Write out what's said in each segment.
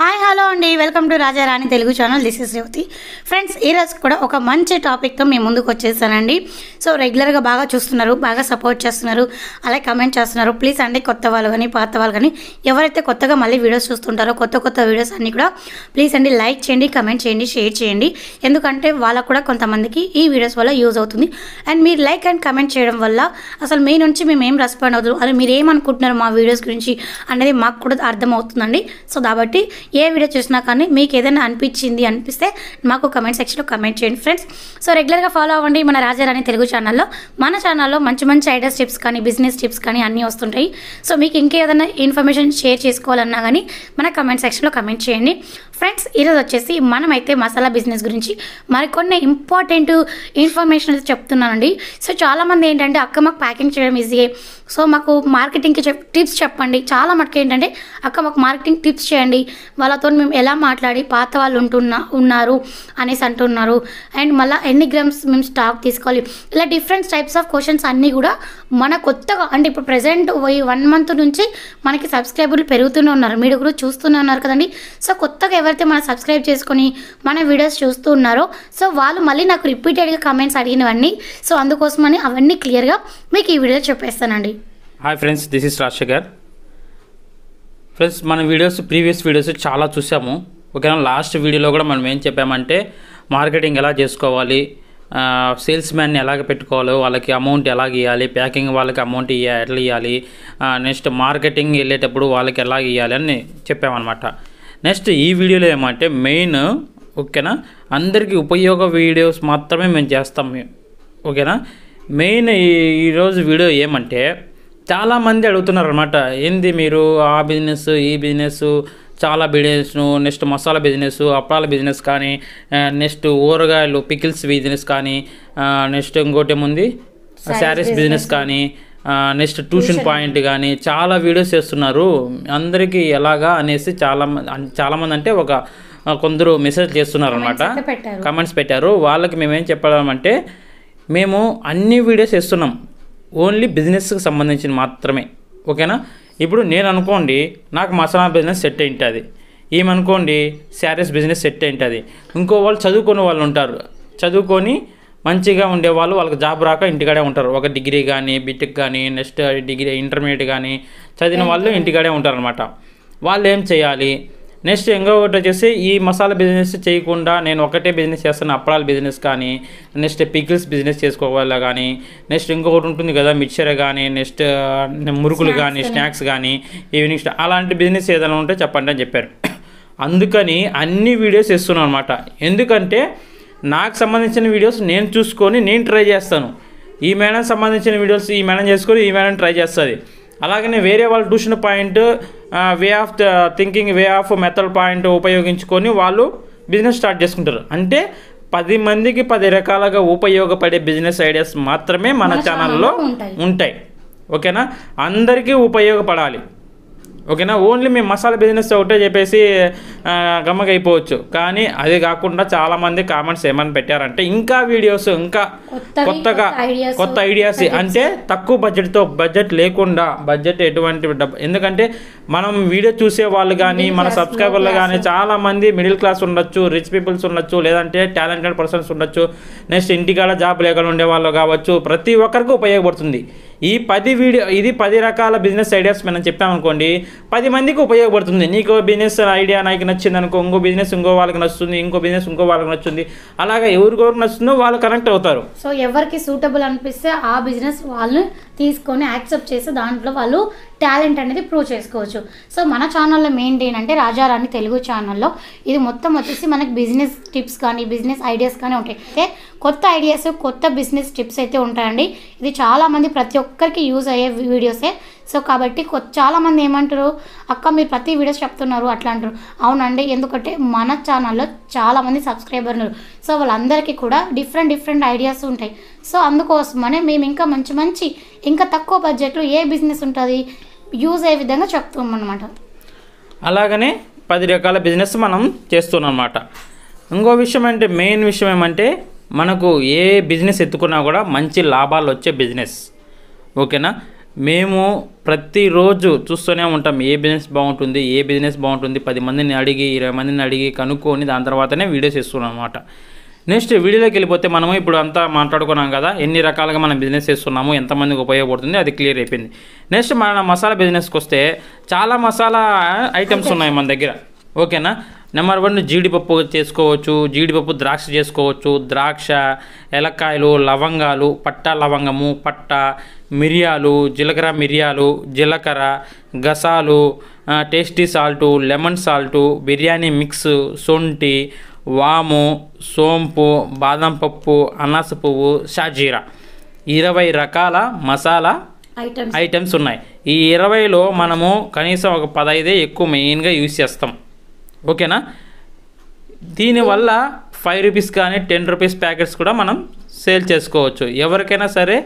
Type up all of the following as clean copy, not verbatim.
Hi hello అండి, welcome to రాజారాణి Telugu channel. This is Revathi. Friends, ఈరోజు కూడా ఒక మంచి టాపిక్తో మేము ముందుకు వచ్చేసానండి. సో రెగ్యులర్గా బాగా చూస్తున్నారు, బాగా సపోర్ట్ చేస్తున్నారు, అలాగే కమెంట్ చేస్తున్నారు. ప్లీజ్ అండి, కొత్త వాళ్ళు కానీ పాత వాళ్ళు కానీ ఎవరైతే కొత్తగా మళ్ళీ వీడియోస్ చూస్తుంటారో కొత్త వీడియోస్ అన్నీ కూడా ప్లీజ్ అండి లైక్ చేయండి, కమెంట్ చేయండి, షేర్ చేయండి. ఎందుకంటే వాళ్ళకు కూడా కొంతమందికి ఈ వీడియోస్ వల్ల యూజ్ అవుతుంది. అండ్ మీరు లైక్ అండ్ కమెంట్ చేయడం వల్ల అసలు మీ నుంచి మేము ఏం రెస్పాండ్ అవుతుంది, అది మీరు ఏమనుకుంటున్నారు మా వీడియోస్ గురించి అనేది మాకు కూడా అర్థమవుతుందండి. సో కాబట్టి ఏ వీడియో చూసినా కానీ మీకు ఏదైనా అనిపిస్తే మాకు కమెంట్ సెక్షన్లో కమెంట్ చేయండి ఫ్రెండ్స్. సో రెగ్యులర్గా ఫాలో అవ్వండి మన రాజారాణి తెలుగు ఛానల్లో. మన ఛానల్లో మంచి ఐడియాస్ టిప్స్ కానీ బిజినెస్ టిప్స్ కానీ అన్నీ వస్తుంటాయి. సో మీకు ఇంకేదైనా ఇన్ఫర్మేషన్ షేర్ చేసుకోవాలన్నా కానీ మన కమెంట్ సెక్షన్లో కమెంట్ చేయండి ఫ్రెండ్స్. ఈరోజు వచ్చేసి మనమైతే మసాలా బిజినెస్ గురించి మరికొన్ని ఇంపార్టెంట్ ఇన్ఫర్మేషన్ అయితే చెప్తున్నానండి. సో చాలామంది ఏంటంటే అక్క మాకు ప్యాకింగ్ చేయడం ఈజీయే, సో మాకు మార్కెటింగ్కి టిప్స్ చెప్పండి. చాలా మటుకు ఏంటంటే అక్క మాకు మార్కెటింగ్ టిప్స్ చేయండి, వాళ్ళతో మేము ఎలా మాట్లాడి పాత వాళ్ళు ఉన్నారు అనేసి అంటున్నారు. అండ్ మళ్ళీ ఎన్ని గ్రామ్స్ మేము స్టాక్ తీసుకోవాలి, ఇలా డిఫరెంట్ టైప్స్ ఆఫ్ క్వశ్చన్స్ అన్నీ కూడా మన కొత్తగా అంటే ఇప్పుడు ప్రజెంట్ 1 month నుంచి మనకి సబ్స్క్రైబర్లు పెరుగుతూనే ఉన్నారు, మీరు కూడా చూస్తూనే ఉన్నారు కదండి. సో కొత్తగా ఎవరైతే మనం సబ్స్క్రైబ్ చేసుకొని మన వీడియోస్ చూస్తూ ఉన్నారో సో వాళ్ళు మళ్ళీ నాకు రిపీటెడ్గా కమెంట్స్ అడిగినవన్నీ, సో అందుకోసమని అవన్నీ క్లియర్గా మీకు ఈ వీడియో చెప్పేస్తానండి. Hi friends, this is Rajasekhar. Friends, మన ప్రీవియస్ వీడియోస్ చాలా చూసాము. ఓకేనా, లాస్ట్ వీడియోలో కూడా మనం ఏం చెప్పామంటే మార్కెటింగ్ ఎలా చేసుకోవాలి, సేల్స్ మ్యాన్ని ఎలాగ పెట్టుకోవాలో, వాళ్ళకి అమౌంట్ ఎలాగ ఇవ్వాలి, ప్యాకింగ్ వాళ్ళకి అమౌంట్ ఎట్లా ఇవ్వాలి, నెక్స్ట్ మార్కెటింగ్ వెళ్ళేటప్పుడు వాళ్ళకి ఎలాగ ఇవ్వాలి అని చెప్పామన్నమాట. నెక్స్ట్ ఈ వీడియోలో ఏమంటే మెయిన్ ఓకేనా అందరికీ ఉపయోగ వీడియోస్ మాత్రమే మేము చేస్తాం. ఓకేనా, మెయిన్ ఈరోజు వీడియో ఏమంటే చాలామంది అడుగుతున్నారు అనమాట, ఏంది మీరు ఆ బిజినెస్ ఈ బిజినెస్ చాలా బిజినెస్ను, నెక్స్ట్ మసాలా బిజినెస్, అప్పాల బిజినెస్ కానీ, నెక్స్ట్ ఊరగాయలు పికిల్స్ బిజినెస్ కానీ, నెక్స్ట్ ఇంకోటి ఏముంది శారీస్ బిజినెస్ కానీ, నెక్స్ట్ ట్యూషన్ పాయింట్ కానీ చాలా వీడియోస్ చేస్తున్నారు. అందరికీ ఎలాగా అనేసి చాలామంది అంటే కొందరు మెసేజ్ చేస్తున్నారు అనమాట, కమెంట్స్ పెట్టారు. వాళ్ళకి మేమేం చెప్పామంటే మేము అన్ని వీడియోస్ చేస్తున్నాం, ఓన్లీ బిజినెస్కి సంబంధించిన మాత్రమే. ఓకేనా, ఇప్పుడు నేను అనుకోండి నాకు మసాలా బిజినెస్ సెట్ అయింటుంది, ఏమనుకోండి శారీస్ బిజినెస్ సెట్ అయింటుంది. ఇంకో వాళ్ళు చదువుకునే వాళ్ళు ఉంటారు, చదువుకొని మంచిగా ఉండేవాళ్ళు వాళ్ళకి జాబ్ రాక ఇంటికాడే ఉంటారు. ఒక డిగ్రీ కానీ బీటెక్ కానీ నెక్స్ట్ డిగ్రీ ఇంటర్మీడియట్ కానీ చదివిన వాళ్ళు ఇంటికాడే ఉంటారు అనమాట. వాళ్ళు ఏం చేయాలి, నెక్స్ట్ ఇంకొకటి వచ్చేసి ఈ మసాలా బిజినెస్ చేయకుండా నేను ఒకటే బిజినెస్ చేస్తాను, అప్పడాల బిజినెస్ కానీ, నెక్స్ట్ పికిల్స్ బిజినెస్ చేసుకోవాలా కానీ, నెక్స్ట్ ఇంకొకటి ఉంటుంది కదా మిక్చర్ కానీ, నెక్స్ట్ మురుకులు కానీ, స్నాక్స్ కానీ, ఈవినింగ్ అలాంటి బిజినెస్ ఏదైనా ఉంటే చెప్పండి అని చెప్పారు. అందుకని అన్ని వీడియోస్ ఇస్తున్నాను అనమాట. ఎందుకంటే నాకు సంబంధించిన వీడియోస్ నేను చూసుకొని నేను ట్రై చేస్తాను, ఈ మేడం సంబంధించిన వీడియోస్ ఈ మేడం చేసుకొని ఈ మేడం ట్రై చేస్తుంది. అలాగనే వేరే వాళ్ళు tuition point, way of thinking, way of method point ఉపయోగించుకొని వాళ్ళు బిజినెస్ స్టార్ట్ చేసుకుంటారు. అంటే 10 మందికి 10 రకాలుగా ఉపయోగపడే బిజినెస్ ఐడియాస్ మాత్రమే మన ఛానల్లో ఉంటాయి. ఓకేనా, అందరికీ ఉపయోగపడాలి. ఓకేనా, ఓన్లీ మేము మసాలా బిజినెస్ ఒకటే చెప్పేసి గమ్మగా అయిపోవచ్చు. కానీ అది కాకుండా చాలామంది కామెంట్స్ ఏమని పెట్టారంటే ఇంకా వీడియోస్, ఇంకా కొత్త ఐడియాస్ అంటే తక్కువ బడ్జెట్ లేకుండా, బడ్జెట్ ఎటువంటి ఎందుకంటే మనం వీడియో చూసే వాళ్ళు కానీ మన సబ్స్క్రైబర్లు కానీ చాలామంది మిడిల్ క్లాస్ ఉండొచ్చు, రిచ్ పీపుల్స్ ఉండొచ్చు, లేదంటే టాలెంటెడ్ పర్సన్స్ ఉండొచ్చు, నెక్స్ట్ ఇంటికాడ జాబ్ లేకుండా ఉండేవాళ్ళు కావచ్చు. ప్రతి ఒక్కరికి ఉపయోగపడుతుంది ఈ 10 రకాల బిజినెస్ ఐడియాస్ మనం చెప్పామనుకోండి, 10 మందికి ఉపయోగపడుతుంది. నీకు బిజినెస్ ఐడియా నాకు నచ్చింది అనుకో, ఇంకో బిజినెస్ ఇంకో వాళ్ళకి నచ్చుతుంది, ఇంకో బిజినెస్ ఇంకో వాళ్ళకి నచ్చుతుంది, అలాగా ఎవరికొరకు నచ్చుతుందో వాళ్ళు కనెక్ట్ అవుతారు. సో ఎవరికి సూటబుల్ అనిపిస్తే ఆ బిజినెస్ వాళ్ళు తీసుకొని యాక్సెప్ట్ చేసి దాంట్లో వాళ్ళు టాలెంట్ అనేది ప్రూవ్ చేసుకోవచ్చు. సో మన ఛానల్లో మెయిన్ ఏంటంటే రాజారాణి తెలుగు ఛానల్లో ఇది మొత్తం వచ్చేసి మనకి బిజినెస్ టిప్స్ కానీ బిజినెస్ ఐడియాస్ కానీ ఉంటాయి. అయితే కొత్త ఐడియాస్, కొత్త బిజినెస్ టిప్స్ అయితే ఉంటాయండి. ఇది చాలామంది ప్రతి ఒక్కరికి యూజ్ అయ్యే వీడియోసే. సో కాబట్టి చాలామంది ఏమంటారు, అక్క మీరు ప్రతి వీడియోస్ చెప్తున్నారు అట్లా అంటారు. అవునండి, ఎందుకంటే మన ఛానల్లో చాలామంది సబ్స్క్రైబర్లు, సో వాళ్ళందరికీ కూడా డిఫరెంట్ ఐడియాస్ ఉంటాయి. సో అందుకోసమనే మేము ఇంకా మంచి ఇంకా తక్కువ బడ్జెట్లో ఏ బిజినెస్ ఉంటుంది యూజ్ అయ్యే విధంగా చెప్తాం అన్నమాట. అలాగనే 10 రకాల బిజినెస్ మనం చేస్తున్నాం అన్నమాట. ఇంకో విషయం అంటే మెయిన్ విషయం ఏమంటే మనకు ఏ బిజినెస్ ఎత్తుకున్నా కూడా మంచి లాభాలు వచ్చే బిజినెస్. ఓకేనా, మేము ప్రతిరోజు చూస్తూనే ఉంటాం ఏ బిజినెస్ బాగుంటుంది 10 మందిని అడిగి 20 మందిని అడిగి కనుక్కొని దాని తర్వాతనే వీడియోస్ ఇస్తున్నాం అనమాట. నెక్స్ట్ వీడియోలోకి వెళ్ళిపోతే మనము ఇప్పుడు అంతా మాట్లాడుకున్నాం కదా, ఎన్ని రకాలుగా మనం బిజినెస్ చేస్తున్నాము, ఎంతమందికి ఉపయోగపడుతుంది, అది క్లియర్ అయిపోయింది. నెక్స్ట్ మన మసాలా బిజినెస్కి వస్తే చాలా మసాలా ఐటమ్స్ ఉన్నాయి మన దగ్గర. ఓకేనా, నెంబర్ 1 జీడిపప్పు చేసుకోవచ్చు, జీడిపప్పు ద్రాక్ష చేసుకోవచ్చు, ద్రాక్ష, ఏలక్కాయలు, లవంగాలు, పట్టా లవంగము, పట్టా, మిరియాలు, జీలకర్ర, గసాలు, tasty salt, lemon salt, biryani mix, శొంఠి, వాము, సోంపు, బాదం పప్పు, అనాస పువ్వు, షాజీరా, 20 రకాల మసాలా ఐటమ్స్ ఉన్నాయి. ఈ 20లో మనము కనీసం ఒక 15 ఎక్కువ మెయిన్గా యూజ్ చేస్తాం. ఓకేనా, దీనివల్ల 5 రూపీస్ కానీ 10 రూపీస్ ప్యాకెట్స్ కూడా మనం సేల్ చేసుకోవచ్చు. ఎవరికైనా సరే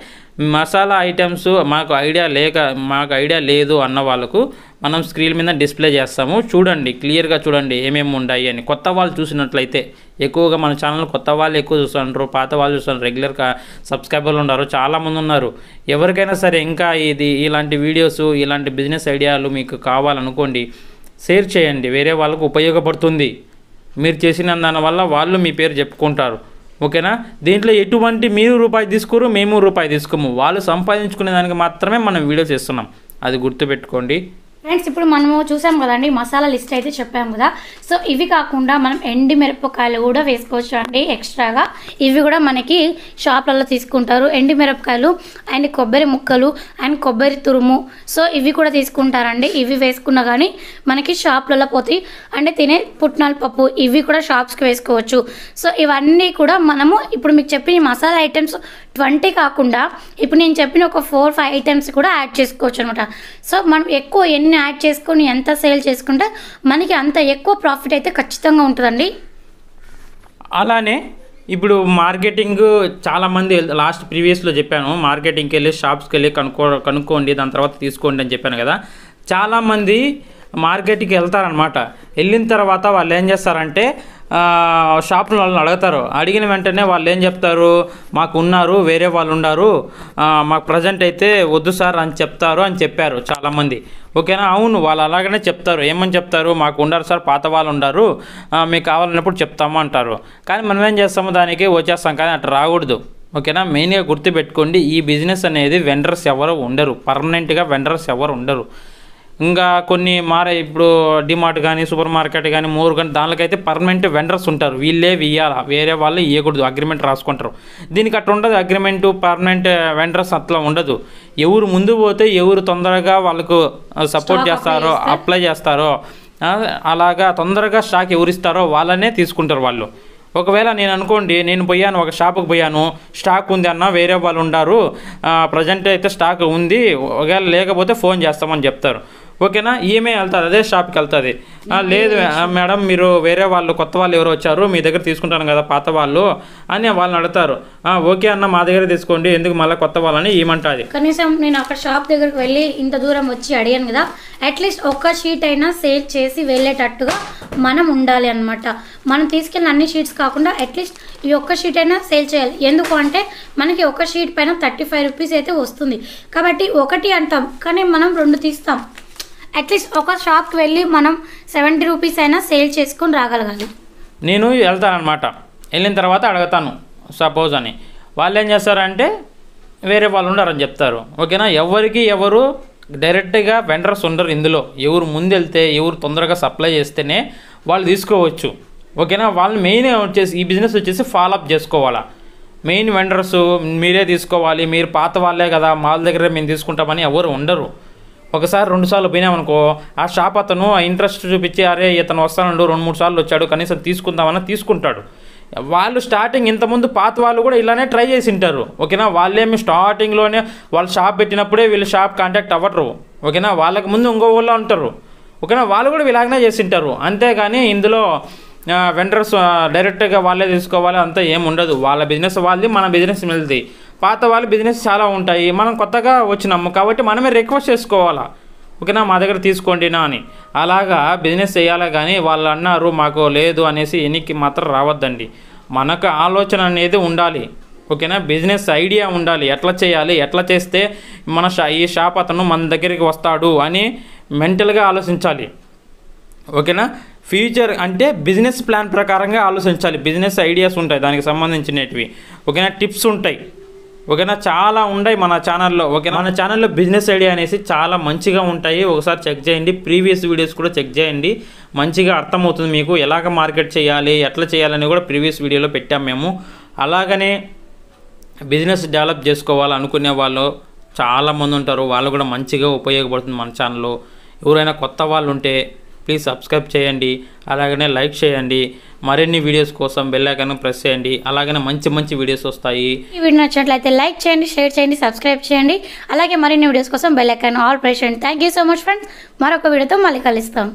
మసాలా ఐటమ్స్ మాకు ఐడియా లేదు అన్న వాళ్ళకు మనం స్క్రీన్ మీద డిస్ప్లే చేస్తాము, చూడండి, క్లియర్గా చూడండి ఏమేమి ఉన్నాయి అని. కొత్త వాళ్ళు చూసినట్లయితే, ఎక్కువగా మన ఛానల్ కొత్త వాళ్ళు ఎక్కువ చూస్తున్నారు, పాత వాళ్ళు చూస్తున్నారు, రెగ్యులర్గా సబ్స్క్రైబర్లు ఉన్నారు, చాలామంది ఉన్నారు. ఎవరికైనా సరే ఇంకా ఇలాంటి వీడియోస్, ఇలాంటి బిజినెస్ ఐడియాలు మీకు కావాలనుకోండి, షేర్ చేయండి, వేరే వాళ్ళకు ఉపయోగపడుతుంది. మీరు చేసిన దానివల్ల వాళ్ళు మీ పేరు చెప్పుకుంటారు. ఓకేనా, దీంట్లో ఎటువంటి మీరు రూపాయి తీసుకోరు, మేము రూపాయి తీసుకోము, వాళ్ళు సంపాదించుకునే దానికి మాత్రమే మనం వీడియో చేస్తున్నాం, అది గుర్తుపెట్టుకోండి. ఫ్రెండ్స్, ఇప్పుడు మనము చూసాం కదండి, మసాలా లిస్ట్ అయితే చెప్పాము కదా. సో ఇవి కాకుండా మనం ఎండి మిరపకాయలు కూడా వేసుకోవచ్చు అండి ఎక్స్ట్రాగా. ఇవి కూడా మనకి షాప్లలో తీసుకుంటారు, ఎండి మిరపకాయలు అండ్ కొబ్బరి ముక్కలు అండ్ కొబ్బరి తురుము. సో ఇవి కూడా తీసుకుంటారండి. ఇవి వేసుకున్నా కానీ మనకి షాప్లలో పోతాయి. అంటే తినే పుట్నాల పప్పు, ఇవి కూడా షాప్స్కి వేసుకోవచ్చు. సో ఇవన్నీ కూడా మనము ఇప్పుడు మీకు చెప్పిన ఈ మసాలా ఐటమ్స్ 20 కాకుండా ఇప్పుడు నేను చెప్పిన ఒక 4-5 ఐటమ్స్ కూడా యాడ్ చేసుకోవచ్చు అనమాట. సో మనం ఎక్కువ ఎన్ని యాడ్ చేసుకొని ఎంత సేల్ చేసుకుంటే మనకి అంత ఎక్కువ ప్రాఫిట్ అయితే ఖచ్చితంగా ఉంటుందండి. అలానే ఇప్పుడు మార్కెటింగ్ చాలామంది ప్రీవియస్లో చెప్పాను, మార్కెటింగ్కి వెళ్ళి షాప్స్కి వెళ్ళి కనుక్కోండి, దాని తర్వాత తీసుకోండి అని చెప్పాను కదా. చాలామంది మార్కెట్కి వెళ్తారనమాట. వెళ్ళిన తర్వాత వాళ్ళు ఏం చేస్తారంటే షాప్లో వాళ్ళని అడుగుతారు. అడిగిన వెంటనే వాళ్ళు ఏం చెప్తారు, మాకు ఉన్నారు, వేరే వాళ్ళు ఉన్నారు, మాకు ప్రజెంట్ అయితే వద్దు సార్ అని చెప్పారు చాలామంది. ఓకేనా, అవును, వాళ్ళు అలాగనే చెప్తారు. ఏమని చెప్తారు, మాకు ఉండరు సార్, పాత వాళ్ళు ఉండరు, మీకు కావాలన్నప్పుడు చెప్తాము అంటారు. కానీ మనం ఏం చేస్తాము, దానికి వచ్చేస్తాం, కానీ అట్లా రాకూడదు. ఓకేనా, మెయిన్గా గుర్తుపెట్టుకోండి, ఈ బిజినెస్ అనేది వెండర్స్ ఎవరు ఉండరు, పర్మనెంట్గా వెండర్స్ ఎవరు ఉండరు. ఇంకా కొన్ని ఇప్పుడు డిమార్ట్ కానీ, సూపర్ మార్కెట్ కానీ, మోర్ కానీ, దానికైతే పర్మనెంట్ వెండర్స్ ఉంటారు. వీళ్ళే ఇవ్వాలా, వేరే వాళ్ళు ఇవ్వకూడదు, అగ్రిమెంట్ రాసుకుంటారు. దీనికి అట్లా ఉండదు, అగ్రిమెంటు పర్మనెంట్ వెండర్స్ అట్లా ఉండదు. ఎవరు ముందు పోతే, ఎవరు తొందరగా వాళ్ళకు సపోర్ట్ చేస్తారో, అప్లై చేస్తారో, అలాగా తొందరగా స్టాక్ ఎవరిస్తారో వాళ్ళనే తీసుకుంటారు వాళ్ళు. ఒకవేళ నేను పోయాను, ఒక షాపుకి పోయాను, స్టాక్ ఉంది అన్న, వేరే వాళ్ళు ఉండారు, ప్రజెంట్ అయితే స్టాక్ ఉంది, ఒకవేళ లేకపోతే ఫోన్ చేస్తామని చెప్తారు. ఓకేనా, ఈమె వెళ్తుంది, అదే షాప్కి వెళ్తుంది. లేదు మేడం, మీరు వేరే వాళ్ళు, కొత్త వాళ్ళు ఎవరు వచ్చారు, మీ దగ్గర తీసుకుంటాను కదా పాత వాళ్ళు అని వాళ్ళని అడుగుతారు. ఓకే అన్న, మా దగ్గర తీసుకోండి, ఎందుకు మళ్ళీ కొత్త వాళ్ళని ఏమంటుంది. కనీసం నేను అక్కడ షాప్ దగ్గరికి వెళ్ళి ఇంత దూరం వచ్చి అడిగాను కదా, అట్లీస్ట్ ఒక్క షీట్ అయినా సేల్ చేసి వెళ్ళేటట్టుగా మనం ఉండాలి అనమాట. మనం తీసుకెళ్ళిన అన్ని షీట్స్ కాకుండా అట్లీస్ట్ ఈ ఒక్క షీట్ అయినా సేల్ చేయాలి. ఎందుకు అంటే మనకి ఒక షీట్ పైన 35 రూపీస్ అయితే వస్తుంది కాబట్టి ఒకటి అంటాం, కానీ మనం 2 తీస్తాం. అట్లీస్ట్ ఒక షాప్కి వెళ్ళి మనం 70 రూపీస్ అయినా సేల్ చేసుకొని రాగలగాలి. నేను వెళ్తాను అనమాట, వెళ్ళిన తర్వాత అడుగుతాను సపోజ్ అని, వాళ్ళు ఏం చేస్తారంటే వేరే వాళ్ళు ఉండారని చెప్తారు. ఓకేనా, ఎవరు డైరెక్ట్గా వెండర్స్ ఉండరు ఇందులో. ఎవరు ముందు వెళ్తే, ఎవరు తొందరగా సప్లై చేస్తేనే వాళ్ళు తీసుకోవచ్చు. ఓకేనా, వాళ్ళు మెయిన్ వచ్చేసి ఈ బిజినెస్ వచ్చేసి ఫాలోఅప్ చేసుకోవాలా. మెయిన్ వెండర్స్ మీరే తీసుకోవాలి, మీరు పాత వాళ్ళే కదా, వాళ్ళ దగ్గరే మేము తీసుకుంటామని ఎవరు ఉండరు. ఒకసారి 2 సార్లు పోయినామనుకో, ఆ షాప్ అతను ఇంట్రెస్ట్ చూపించి, అరే ఇతను వస్తానండు, 2-3 సార్లు వచ్చాడు, కనీసం తీసుకుందామని తీసుకుంటాడు. వాళ్ళు స్టార్టింగ్ ఇంతకుముందు పాత వాళ్ళు కూడా ఇలానే ట్రై చేసి ఉంటారు. ఓకేనా, వాళ్ళేమి స్టార్టింగ్లోనే వాళ్ళు షాప్ పెట్టినప్పుడే వీళ్ళు షాప్ కాంటాక్ట్ అవ్వరు. ఓకేనా, వాళ్ళకి ముందు ఇంకో వాళ్ళు ఉంటారు. ఓకేనా, వాళ్ళు కూడా ఇలాగనే చేసి ఉంటారు. అంతేగాని ఇందులో వెండర్స్ డైరెక్ట్గా వాళ్ళే తీసుకోవాలి అంతా ఏమి ఉండదు. వాళ్ళ బిజినెస్ వాళ్ళది, మన బిజినెస్ వెళ్తుంది. పాత వాళ్ళ బిజినెస్ చాలా ఉంటాయి, మనం కొత్తగా వచ్చినాము కాబట్టి మనమే రిక్వెస్ట్ చేసుకోవాలా. ఓకేనా, మా దగ్గర తీసుకోండి నా అని. అలాగా బిజినెస్ చేయాలి, కానీ వాళ్ళు అన్నారు మాకు లేదు అనేసి ఎన్నికి మాత్రం రావద్దండి. మనకు ఆలోచన అనేది ఉండాలి. ఓకేనా. బిజినెస్ ఐడియా ఉండాలి, ఎట్లా చేయాలి, ఎట్లా చేస్తే ఈ షాప్ అతను మన దగ్గరికి వస్తాడు అని మెంటల్గా ఆలోచించాలి. ఓకేనా. ఫ్యూచర్ అంటే బిజినెస్ ప్లాన్ ప్రకారంగా ఆలోచించాలి. బిజినెస్ ఐడియాస్ ఉంటాయి దానికి సంబంధించినవి. ఓకేనా. టిప్స్ ఉంటాయి. ఓకేనా. చాలా ఉన్నాయి మన ఛానల్లో. ఓకేనా. మన ఛానల్లో బిజినెస్ ఐడియా అనేసి చాలా మంచిగా ఉంటాయి. ఒకసారి చెక్ చేయండి. ప్రీవియస్ వీడియోస్ కూడా చెక్ చేయండి. మంచిగా అర్థమవుతుంది మీకు ఎలాగ మార్కెట్ చేయాలి, ఎట్లా చేయాలని కూడా ప్రీవియస్ వీడియోలో పెట్టాం మేము. అలాగనే బిజినెస్ డెవలప్ చేసుకోవాలనుకునే వాళ్ళు చాలామంది ఉంటారు. వాళ్ళు కూడా మంచిగా ఉపయోగపడుతుంది మన ఛానల్లో. ఎవరైనా కొత్త వాళ్ళు ఉంటే ప్లీజ్ సబ్స్క్రైబ్ చేయండి. అలాగనే లైక్ చేయండి. మరిన్ని వీడియోస్ కోసం బెల్ ఐకాన్ ప్రెస్ చేయండి. అలాగనే మంచి మంచి వీడియోస్ వస్తాయి. ఈ వీడియో నచ్చినట్లయితే లైక్ చేయండి, షేర్ చేయండి, సబ్స్క్రైబ్ చేయండి. అలాగే మరిన్ని వీడియోస్ కోసం బెల్ ఐకాన్ ఆల్ ప్రెస్ చేయండి. Thank you so much friends. మరొక వీడియోతో మళ్ళీ కలుస్తాం.